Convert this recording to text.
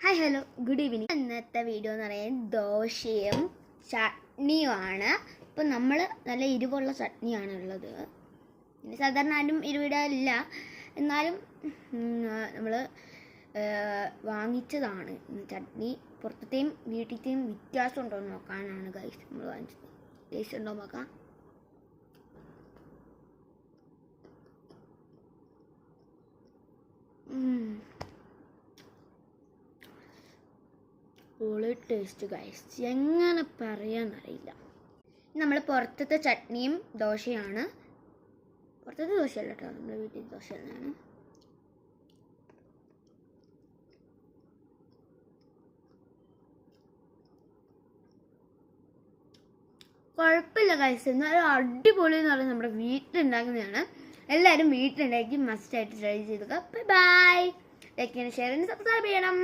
Hi hello good evening. ഇന്നത്തെ video എന്ന് പറയുന്നത് ദോശയും ചട്നിയുമാണ്. ഇപ്പം നമ്മൾ നല്ല എരിവുള്ള ചട്നിയാണ് ഉള്ളത്. പിന്നെ സാധാരണ ആരും എരിവിടാറില്ല, എന്നാലും നമ്മൾ വാങ്ങിച്ചതാണ് ചട്നി. പുറത്തത്തെയും വീട്ടിലത്തെയും വ്യത്യാസം ഉണ്ടോ എന്ന് നോക്കാനാണ് ഗൈസ് നമ്മൾ വാങ്ങിച്ചത്. ടേസ്റ്റ് ഉണ്ടോ നോക്കാം. പൊളി ടേസ്റ്റ് ഗൈസ്, എങ്ങനെ പറയാന്നറിയില്ല. നമ്മൾ പുറത്തത്തെ ചട്നിയും ദോശയാണ്. പുറത്തത്തെ ദോശയല്ല കേട്ടോ, നമ്മുടെ വീട്ടിൽ ദോശ തന്നെയാണ്. കുഴപ്പമില്ല ഗൈസ്, എന്നാലും അടിപൊളി എന്ന് പറയുന്നത് നമ്മുടെ വീട്ടിലുണ്ടാക്കുന്നതാണ്. എല്ലാവരും വീട്ടിലുണ്ടാക്കി മസ്റ്റായിട്ട് ട്രൈ ചെയ്തുക. Bye bye. ലൈക്ക് ചെയ്യണം, ഷെയർ ചെയ്യണം, സബ്സ്ക്രൈബ് ചെയ്യണം.